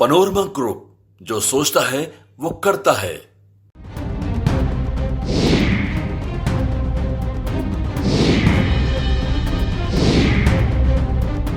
Panorama group, जो सोचता है वो करता है।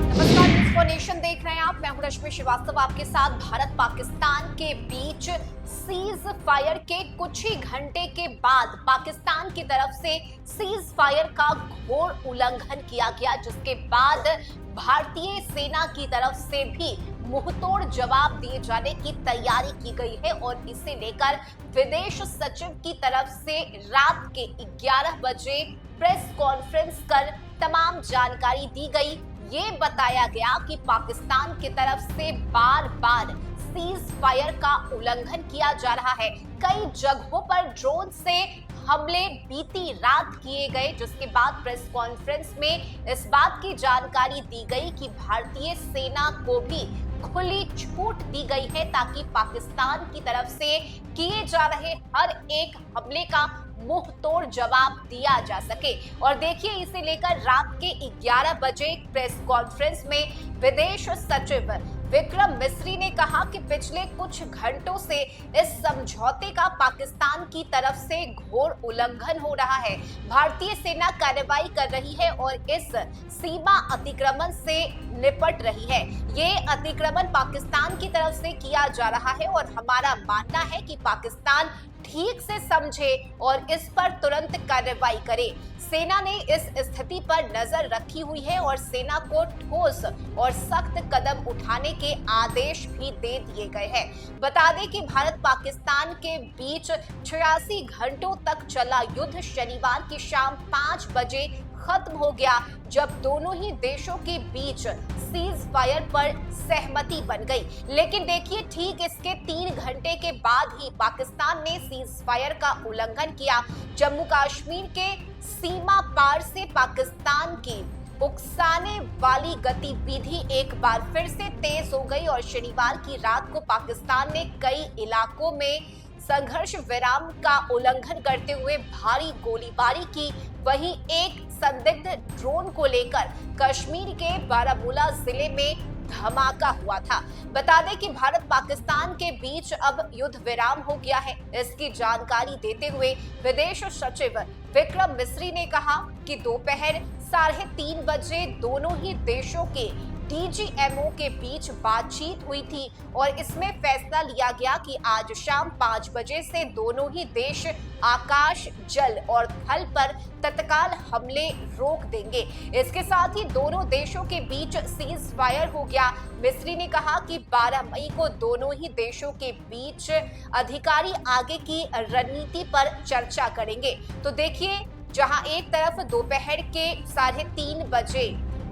नमस्कार, न्यूज़ फॉर नेशन देख रहे हैं आप। मैं हूं रश्मि श्रीवास्तव आपके साथ। भारत पाकिस्तान के बीच सीज फायर के कुछ ही घंटे के बाद पाकिस्तान की तरफ से सीज फायर का घोर उल्लंघन किया गया, जिसके बाद भारतीय सेना की तरफ से भी मुंहतोड़ जवाब दिए जाने की तैयारी की गई है और इसे लेकर विदेश सचिव की तरफ से रात के 11 बजे प्रेस कॉन्फ्रेंस कर तमाम जानकारी दी गई। ये बताया गया कि पाकिस्तान की तरफ से बार बार सीज फायर का उल्लंघन किया जा रहा है। कई जगहों पर ड्रोन से हमले बीती रात किए गए, जिसके बाद प्रेस कॉन्फ्रेंस में इस बात की जानकारी दी गई कि भारतीय सेना को भी खुली छूट दी गई है ताकि पाकिस्तान की तरफ से किए जा रहे हर एक हमले का मुंह तोड़ जवाब दिया जा सके। और देखिए, इसे लेकर रात के 11 बजे प्रेस कॉन्फ्रेंस में विदेश सचिव विक्रम मिस्री ने कहा कि पिछले कुछ घंटों से इस समझौते का पाकिस्तान की तरफ से घोर उल्लंघन हो रहा है। भारतीय सेना कार्रवाई कर रही है और इस सीमा अतिक्रमण से निपट रही है। ये अतिक्रमण पाकिस्तान की तरफ से किया जा रहा है और हमारा मानना है कि पाकिस्तान ठीक से समझे और इस पर तुरंत कार्रवाई करे। सेना ने इस स्थिति पर नजर रखी हुई है और सेना को ठोस और सख्त कदम उठाने के आदेश भी दे दिए गए हैं। बता दें कि भारत पाकिस्तान के बीच 86 घंटों तक चला युद्ध शनिवार की शाम 5 बजे खत्म हो गया, जब दोनों ही देशों के बीच सीज फायर पर सहमति बन गई। लेकिन देखिए, ठीक इसके 3 घंटे के बाद ही पाकिस्तान ने सीज फायर का उल्लंघन किया। जम्मू कश्मीर के सीमा पार से पाकिस्तान की उकसाने वाली गतिविधि एक बार फिर से तेज हो गई और शनिवार की रात को पाकिस्तान ने कई इलाकों में संघर्ष विराम का उल्लंघन करते हुए भारी गोलीबारी की। वहीं एक संदिग्ध ड्रोन को लेकर कश्मीर के बारामूला जिले में धमाका हुआ था। बता दें कि भारत पाकिस्तान के बीच अब युद्ध विराम हो गया है। इसकी जानकारी देते हुए विदेश सचिव विक्रम मिस्री ने कहा कि दोपहर 3:30 बजे दोनों ही देशों के डीजीएमओ के बीच बातचीत हुई थी और इसमें फैसला लिया गया कि आज शाम 5 बजे से दोनों ही देश आकाश, जल और थल पर तत्काल हमले रोक देंगे। इसके साथ ही दोनों देशों के बीच सीज फायर हो गया। मिस्री ने कहा कि 12 मई को दोनों ही देशों के बीच अधिकारी आगे की रणनीति पर चर्चा करेंगे। तो देखिए, जहां एक तरफ दोपहर के 3:30 बजे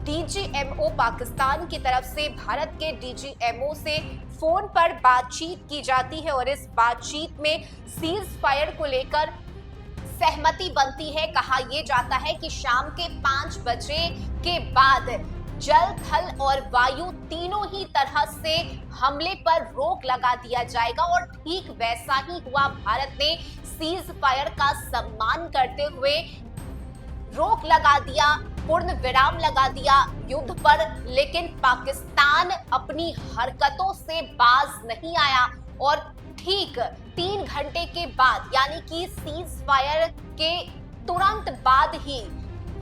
डीजीएमओ पाकिस्तान की तरफ से भारत के डीजीएमओ से फोन पर बातचीत की जाती है और इस बातचीत में सीज फायर को लेकर सहमति बनती है। कहा यह जाता है कि शाम के 5 बजे के बाद जल, थल और वायु तीनों ही तरह से हमले पर रोक लगा दिया जाएगा और ठीक वैसा ही हुआ। भारत ने सीज फायर का सम्मान करते हुए रोक लगा दिया, पूर्ण विराम लगा दिया युद्ध पर। लेकिन पाकिस्तान अपनी हरकतों से बाज नहीं आया और ठीक 3 घंटे के बाद, यानी कि सीज फायर के तुरंत बाद ही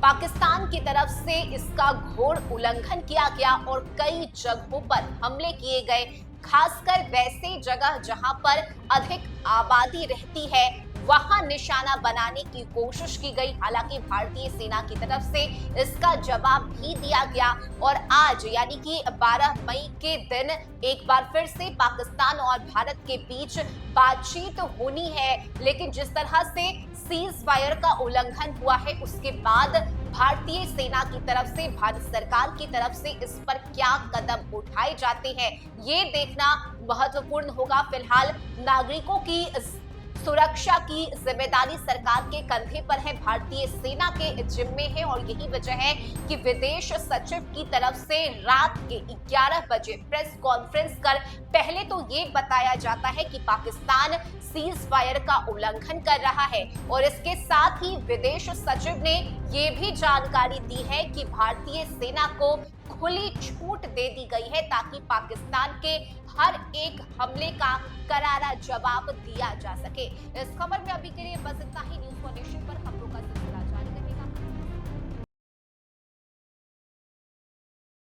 पाकिस्तान की तरफ से इसका घोर उल्लंघन किया गया और कई जगहों पर हमले किए गए, खासकर वैसे जगह जहां पर अधिक आबादी रहती है वहां निशाना बनाने की कोशिश की गई। हालांकि भारतीय सेना की तरफ से इसका जवाब भी दिया गया और आज यानी कि 12 मई के दिन एक बार फिर से पाकिस्तान और भारत के बीच बातचीत होनी है। लेकिन जिस तरह से सीज फायर का उल्लंघन हुआ है, उसके बाद भारतीय सेना की तरफ से, भारत सरकार की तरफ से इस पर क्या कदम उठाए जाते हैं, ये देखना महत्वपूर्ण होगा। फिलहाल नागरिकों की सुरक्षा की जिम्मेदारी सरकार के कंधे पर है, भारतीय सेना के जिम्मे है और यही वजह है कि विदेश सचिव की तरफ से रात के 11 बजे प्रेस कॉन्फ्रेंस कर पहले तो ये बताया जाता है कि पाकिस्तान सीज फायर का उल्लंघन कर रहा है और इसके साथ ही विदेश सचिव ने ये भी जानकारी दी है कि भारतीय सेना को खुली छूट दे दी गई है ताकि पाकिस्तान के हर एक हमले का करारा जवाब दिया जा सके। इस खबर में अभी के लिए बस इतना ही।